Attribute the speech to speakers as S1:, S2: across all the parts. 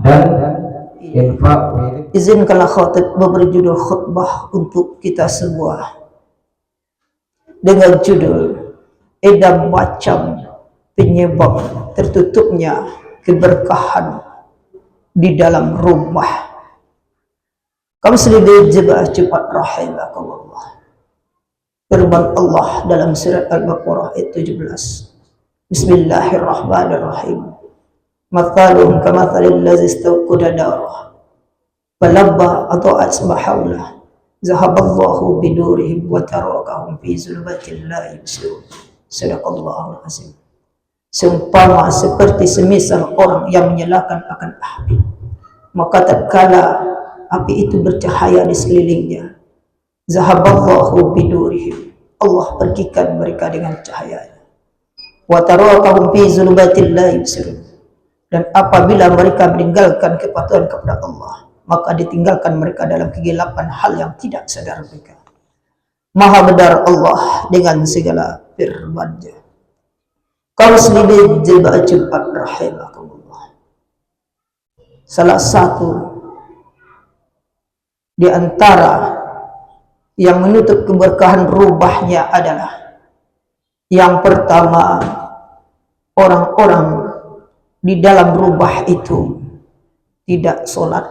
S1: dan infak.
S2: Izinkanlah khatib memberi judul khutbah untuk kita semua dengan judul Edam Macam Penyebab Tertutupnya Keberkahan di Dalam Rumah. Kaum muslimin jemaah cepat rahimakumullah. Firman Allah dalam surat Al-Baqarah ayat 17. Bismillahirrahmanirrahim. Mathaluhum kamathalil ladzi istawqada darah falabba ata'at subhanahu zahaballahu bidurihim wa tarakahum fi zulumatin la yubsirun. Sadaqallahul azim. Seumpama seperti semisal orang yang menyalakan akan api, maka tatkala api itu bercahaya di sekelilingnya, zahaballahu bidurihim, Allah pergikan mereka dengan cahayanya, wa tarakahum fi zulumatin la yubsirun, dan apabila mereka meninggalkan kepatuhan kepada Allah, maka ditinggalkan mereka dalam kegelapan hal yang tidak sadar mereka. Maha benar Allah dengan segala firman-Nya. Kaum muslimin jemaah cepat rahimakumullah. Salah satu di antara yang menutup keberkahan rumahnya adalah yang pertama, orang-orang di dalam rumah itu tidak sholat.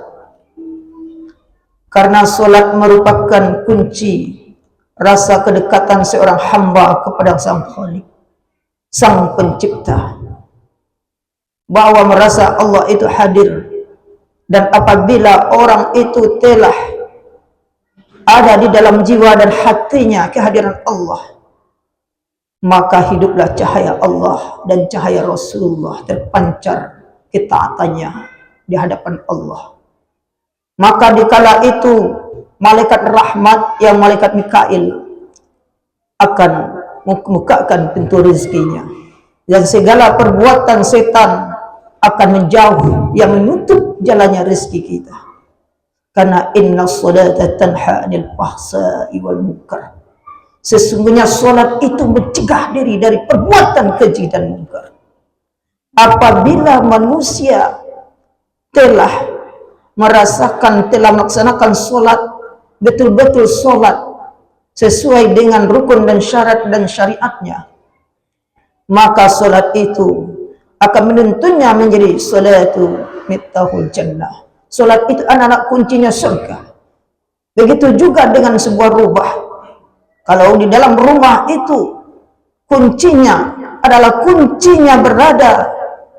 S2: Karena sholat merupakan kunci rasa kedekatan seorang hamba kepada Sang Khalik, Sang Pencipta, bahwa merasa Allah itu hadir. Dan apabila orang itu telah ada di dalam jiwa dan hatinya kehadiran Allah, maka hiduplah cahaya Allah dan cahaya Rasulullah terpancar ketaatannya di hadapan Allah. Maka dikala itu malaikat rahmat yang malaikat Mikail akan membukakan pintu rezekinya, dan segala perbuatan setan akan menjauh yang menutup jalannya rezeki kita. Karena inna sholata tanha 'anil fahsya'i wal munkar. Sesungguhnya salat itu mencegah diri dari perbuatan keji dan munkar. Apabila manusia telah merasakan, telah melaksanakan salat, betul-betul salat sesuai dengan rukun dan syarat dan syariatnya, maka salat itu akan menuntunnya menjadi salatu miftahul jannah. Salat itu anak-anak kuncinya surga. Begitu juga dengan sebuah rumah. Kalau di dalam rumah itu kuncinya adalah kuncinya berada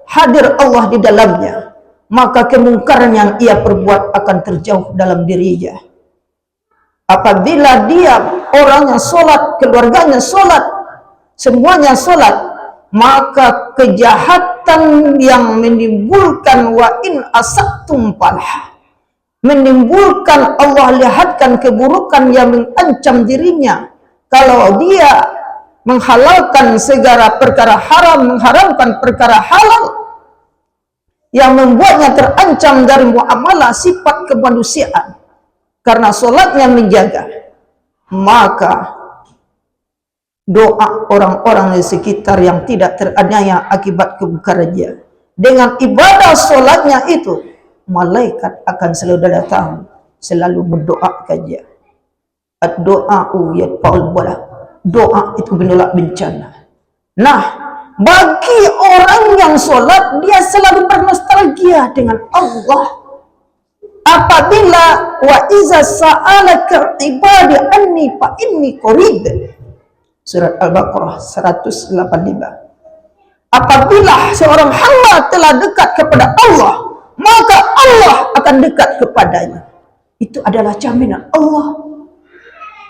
S2: hadir Allah di dalamnya, maka kemungkaran yang ia perbuat akan terjauh dalam dirinya. Apabila dia orangnya sholat, keluarganya sholat, semuanya sholat, maka kejahatan yang menimbulkan wa in asaktum falah, menimbulkan Allah lihatkan keburukan yang mengancam dirinya. Kalau dia menghalalkan segala perkara haram, mengharamkan perkara halal yang membuatnya terancam dari muamalah sifat kemanusiaan, karena sholatnya menjaga, maka doa orang-orang di sekitar yang tidak teraniaya akibat kemungkarannya, dengan ibadah sholatnya itu, malaikat akan selalu datang, selalu mendoakannya. Ad-doa'u yadfa'ul bala. Doa itu menolak bencana. Nah, bagi orang yang sholat, dia selalu bernostalgia dengan Allah. Apabila wa iza sa'alaka ibadi anni fa inni qarib, surat Al-Baqarah 185. Apabila seorang hamba telah dekat kepada Allah, maka Allah akan dekat kepadanya. Itu adalah jaminan Allah.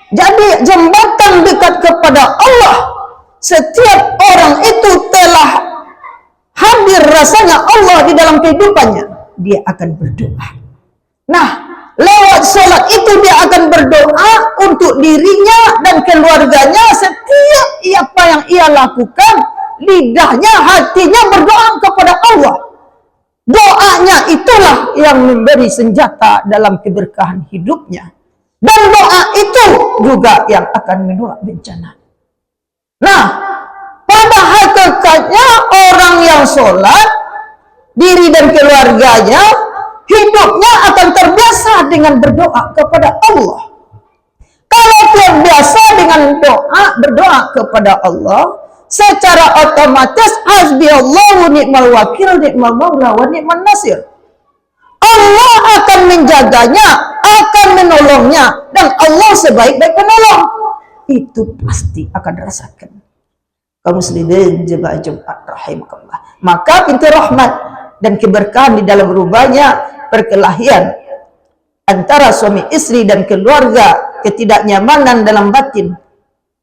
S2: Jadi jembatan dekat kepada Allah, setiap orang itu telah hadir rasanya Allah di dalam kehidupannya, dia akan berdoa. Nah, lewat sholat itu dia akan berdoa untuk dirinya dan keluarganya. Setiap apa yang ia lakukan, lidahnya, hatinya berdoa kepada Allah. Doanya itulah yang memberi senjata dalam keberkahan hidupnya. Dan doa itu juga yang akan menolak bencana. Nah, pada hakikatnya orang yang sholat, diri dan keluarganya, hidupnya akan terbiasa dengan berdoa kepada Allah. Kalau terbiasa dengan berdoa kepada Allah, secara otomatis hasbiyallahu ni'mal wakil, ni'mal maula wa ni'man nasir. Allah akan menjaganya, akan menolongnya, dan Allah sebaik-baik penolong. Itu pasti akan dirasakan. Kaum muslimin jemaah Jumat rahimakumullah. Maka pintu rahmat dan keberkahan di dalam rumahnya, perkelahian antara suami istri dan keluarga, ketidaknyamanan dalam batin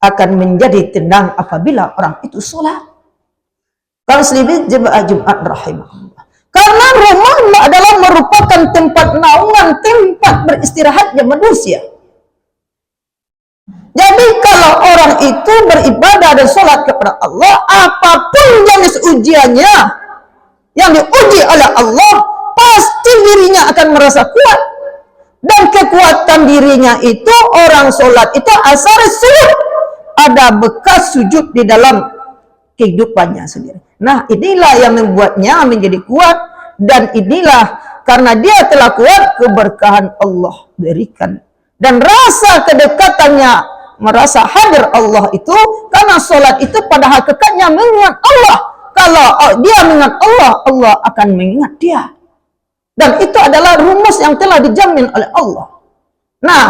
S2: akan menjadi tenang apabila orang itu sholat. Kaum muslimin jemaah Jumat rahimakumullah. Karena rumah adalah merupakan tempat naungan, tempat beristirahatnya manusia. Jadi kalau orang itu beribadah dan sholat kepada Allah, apapun jenis ujiannya yang diuji oleh Allah, pasti dirinya akan merasa kuat. Dan kekuatan dirinya itu, orang sholat itu asal sujud, ada bekas sujud di dalam kehidupannya sendiri. Nah, inilah yang membuatnya menjadi kuat, dan inilah karena dia telah kuat, keberkahan Allah berikan. Dan rasa kedekatannya, merasa hadir Allah itu, karena sholat itu pada hakikatnya mengingat Allah. Kalau dia mengingat Allah, Allah akan mengingat dia. Dan itu adalah rumus yang telah dijamin oleh Allah. Nah,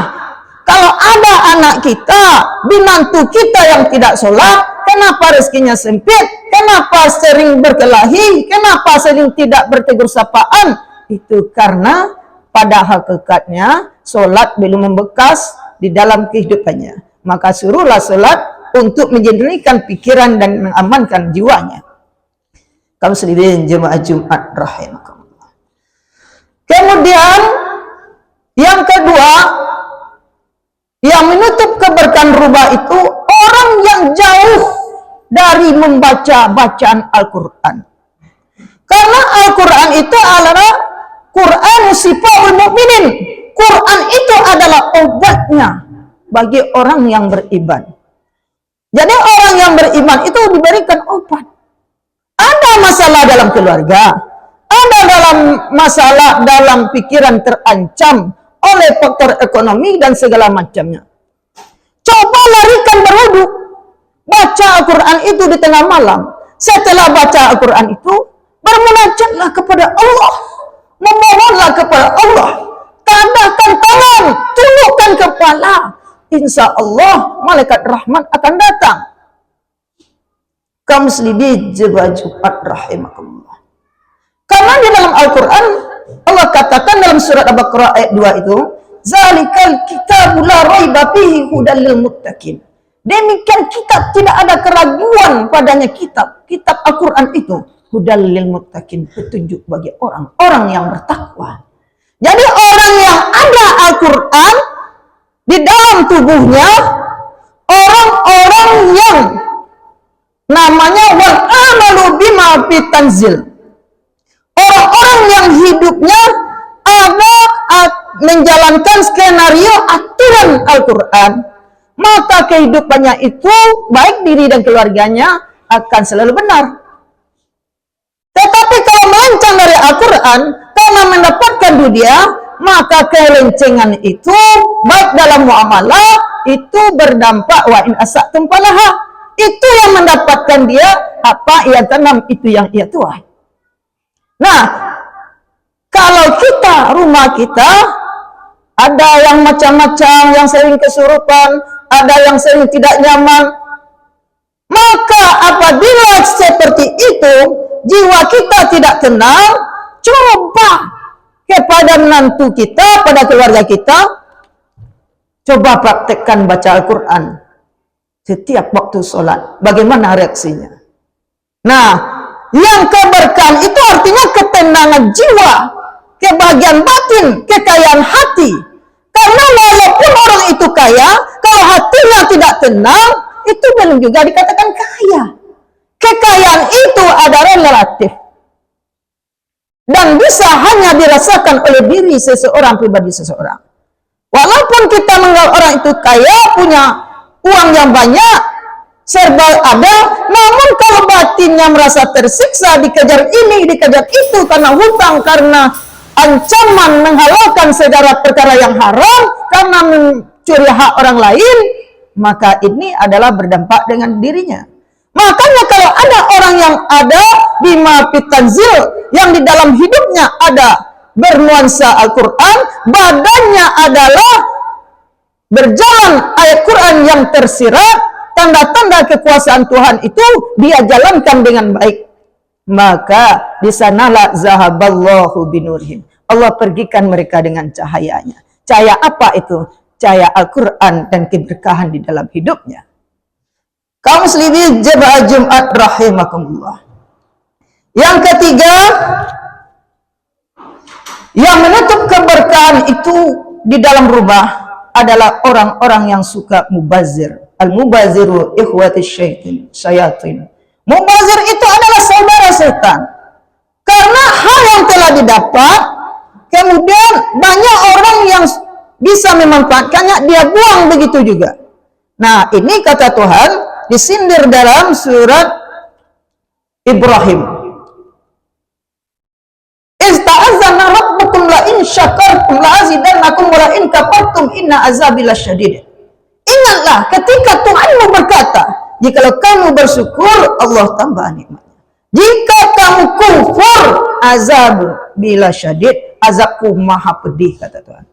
S2: kalau ada anak kita, binantu kita yang tidak sholat, kenapa rezekinya sempit? Kenapa sering berkelahi? Kenapa sering tidak bertegur sapaan? Itu karena pada hakikatnya sholat belum membekas di dalam kehidupannya. Maka suruhlah sholat untuk menjernihkan pikiran dan mengamankan jiwanya. Kaum muslimin jemaah Jumat rahimakumullah. Kemudian yang kedua, yang menutup keberkahan rumah itu orang yang jauh dari membaca bacaan Al-Quran. Karena Al-Quran itu adalah Quran sifaul mu'minin. Quran itu adalah obatnya bagi orang yang beriman. Jadi orang yang beriman itu diberikan obat. Ada masalah dalam keluarga, ada dalam masalah dalam pikiran terancam oleh faktor ekonomi dan segala macamnya. Coba larikan berwudu, baca Al-Quran itu di tengah malam. Setelah baca Al-Quran itu, bermunajatlah kepada Allah, memohonlah kepada Allah, tadahkan tangan, tundukkan kepala. Insya Allah malaikat rahmat akan datang. Kaum muslimin jemaah Jumat rahimakumullah. Karena di dalam Al-Quran Allah katakan dalam surat Al-Baqarah ayat 2 itu, zalikal kitabu la raiba fihi hudal lil muttaqin. Demikian kitab, tidak ada keraguan padanya kitab Al-Quran itu, hudal lil muttaqin, petunjuk bagi orang-orang yang bertakwa. Jadi orang yang ada Al-Quran di dalam tubuhnya, orang-orang yang namanya wal amalu bima fi tanzil, orang-orang yang hidupnya ada menjalankan skenario aturan Al-Quran, maka kehidupannya itu baik diri dan keluarganya akan selalu benar. Tetapi kalau melenceng dari Al-Quran karena mendapatkan dunia, maka kelencengan itu baik dalam muamalah itu berdampak wa in asatum falaha. Itu yang mendapatkan dia, apa ia tanam itu yang ia tuai. Nah, kalau kita, rumah kita ada yang macam-macam, yang sering kesurupan, ada yang sering tidak nyaman, maka apabila seperti itu jiwa kita tidak tenang, coba kepada menantu kita, pada keluarga kita, coba praktekkan baca Al-Quran setiap waktu sholat. Bagaimana reaksinya? Nah, yang keberkahan itu artinya ketenangan jiwa, kebahagiaan batin, kekayaan hati. Karena walaupun orang itu kaya, kalau hatinya tidak tenang, itu belum juga dikatakan kaya. Kekayaan itu adalah relatif. Dan bisa hanya dirasakan oleh diri seseorang, pribadi seseorang. Walaupun kita menganggap orang itu kaya, punya uang yang banyak, serba ada, namun kalau batinnya merasa tersiksa, dikejar ini, dikejar itu, karena hutang, karena ancaman menghalalkan segala perkara yang haram karena mencuri hak orang lain, maka ini adalah berdampak dengan dirinya. Makanya kalau ada orang yang ada bima fitanzil, yang di dalam hidupnya ada bernuansa Al-Quran, badannya adalah berjalan ayat Quran yang tersirat, tanda-tanda kekuasaan Tuhan itu dia jalankan dengan baik, maka di sanalah zahaballahu binurhim, Allah pergikan mereka dengan cahayanya. Cahaya apa itu? Cahaya Al-Quran dan keberkahan di dalam hidupnya. Kaum muslimin jemaah Jumat rahimakumullah. Yang ketiga, yang menutup keberkahan itu di dalam rumah adalah orang-orang yang suka mubazir. Al-mubaziru ikhwati syayatin. Mubazir itu adalah saudara setan. Karena hal yang telah didapat, kemudian banyak orang yang bisa memanfaatkannya, dia buang begitu juga. Nah, ini kata Tuhan disindir dalam surat Ibrahim. Ista'azana rabbukum la in syakartum la azidannakum wa la in kafartum inna azabi lasyadid. Ingatlah ketika Tuhanmu berkata, jikalau kamu bersyukur, Allah tambah nikmatnya. Jika kamu kufur, azab bila syadid, azabku maha pedih, kata Tuhan.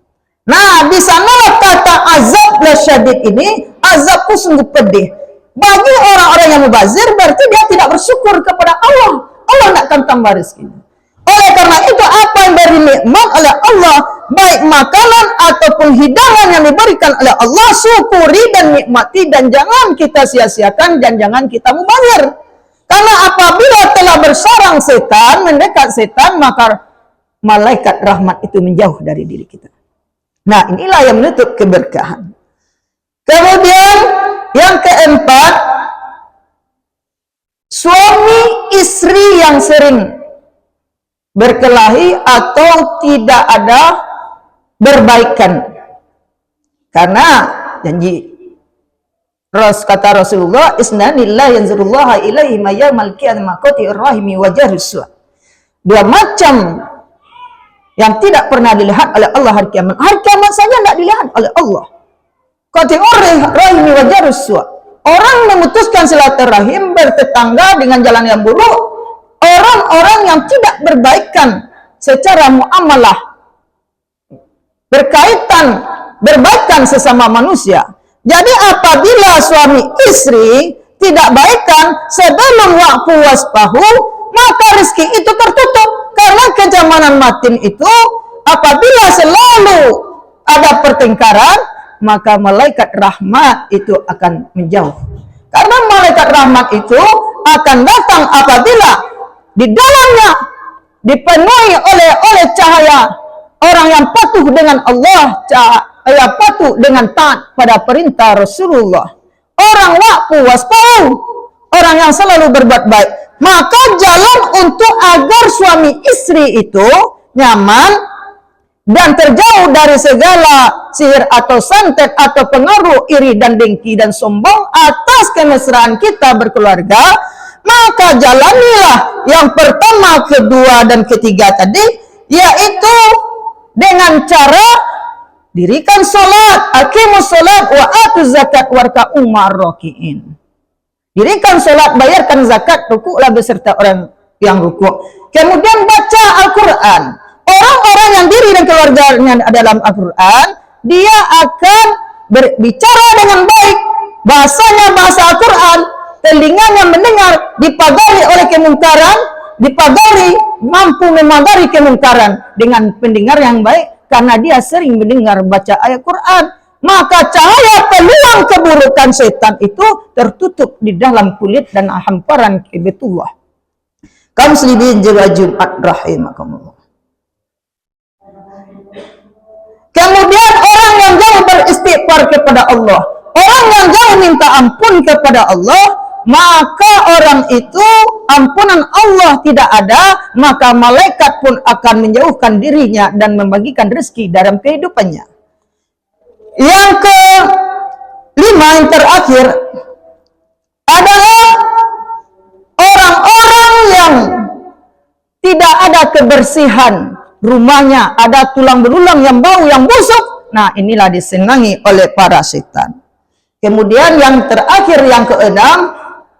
S2: Nah, di sanalah kata azab la syadid ini, azabku sungguh pedih. Bagi orang-orang yang mubazir, berarti dia tidak bersyukur kepada Allah. Allah tidak akan tambah rezekinya. Oleh karena itu, apa yang beri nikmat oleh Allah, baik makanan ataupun hidangan yang diberikan oleh Allah, syukuri dan nikmati, dan jangan kita sia-siakan, dan jangan kita mubazir. Karena apabila telah bersarang setan, mendekat setan, maka malaikat rahmat itu menjauh dari diri kita. Nah, inilah yang menutup keberkahan. Kemudian yang keempat, suami istri yang sering berkelahi atau tidak ada berbaikan. Karena janji kata Rasulullah, isnanillah yanzurullaha ilaihi ma yaumal qiyamah qati'ir rahimi wa jaruswa. Dua macam yang tidak pernah dilihat oleh Allah hari kiamat. Hari kiamat saja tidak dilihat oleh Allah. Qati'ur rahimi wa jaruswa. Orang memutuskan silaturahim, bertetangga dengan jalan yang buruk. Orang-orang yang tidak berbaikan secara muamalah, berbaikan sesama manusia. Jadi apabila suami istri tidak baikan sebelum waktu waspahu, maka rezeki itu tertutup. Karena kenyamanan batin itu apabila selalu ada pertengkaran, maka malaikat rahmat itu akan menjauh. Karena malaikat rahmat itu akan datang apabila di dalamnya dipenuhi oleh cahaya orang yang patuh dengan Allah, cahaya patuh dengan taat pada perintah Rasulullah. Orang waqfu waspahu, orang yang selalu berbuat baik. Maka jalan untuk agar suami istri itu nyaman dan terjauh dari segala sihir atau santet atau pengaruh iri dan dengki dan sombong atas kemesraan kita berkeluarga, maka jalanilah yang pertama, kedua, dan ketiga tadi, yaitu dengan cara dirikan sholat, aqimus sholat wa atuz zakat warka'u ma'ar-raki'in. Dirikan sholat, bayarkan zakat, rukuklah beserta orang yang rukuk. Kemudian baca Al-Quran. Orang-orang yang diri dan keluarganya dalam Al-Quran, dia akan berbicara dengan baik. Bahasanya bahasa Al-Quran, telinganya mendengar, dipagari oleh kemungkaran, mampu memagari kemungkaran dengan pendengar yang baik, karena dia sering mendengar baca ayat Quran. Maka cahaya peluang keburukan setan itu tertutup di dalam kulit dan hamparan kibetullah. Kaum muslimin jemaah Jumat rahimakumullah. Kemudian orang yang jauh beristighfar kepada Allah, orang yang jauh minta ampun kepada Allah, maka orang itu ampunan Allah tidak ada, maka malaikat pun akan menjauhkan dirinya dan membagikan rezeki dalam kehidupannya. Yang kelima, yang terakhir adalah orang-orang yang tidak ada kebersihan rumahnya ada tulang belulang yang bau, yang busuk. Nah, inilah disenangi oleh para setan. Kemudian yang terakhir, yang keenam,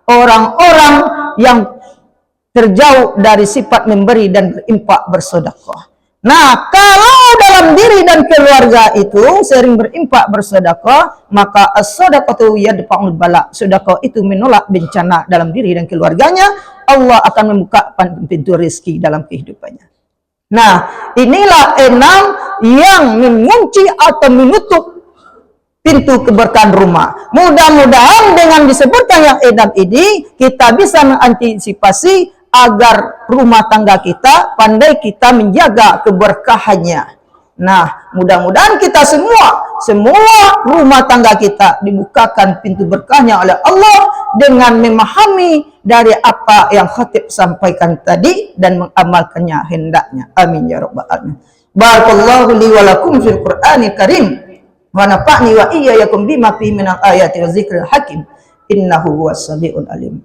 S2: orang-orang yang terjauh dari sifat memberi dan berinfak bersedekah. Nah, kalau dalam diri dan keluarga itu sering berinfak bersedekah, maka as-sadaqatu yadfa'ul bala. Sedekah itu menolak bencana dalam diri dan keluarganya. Allah akan membuka pintu rezeki dalam kehidupannya. Nah, inilah 6 yang mengunci atau menutup pintu keberkahan rumah. Mudah-mudahan dengan disebutkan yang 6 ini, kita bisa mengantisipasi agar rumah tangga kita pandai kita menjaga keberkahannya. Nah, mudah-mudahan kita semua rumah tangga kita dibukakan pintu berkahnya oleh Allah dengan memahami dari apa yang khatib sampaikan tadi dan mengamalkannya hendaknya. Amin ya rabbal alamin. Barakallahu li wa lakum fil Qur'anil Karim wa nafa'ni wa iyyakum bima fihi minal ayati wa zikril hakim. Innahu huwas samiul alim.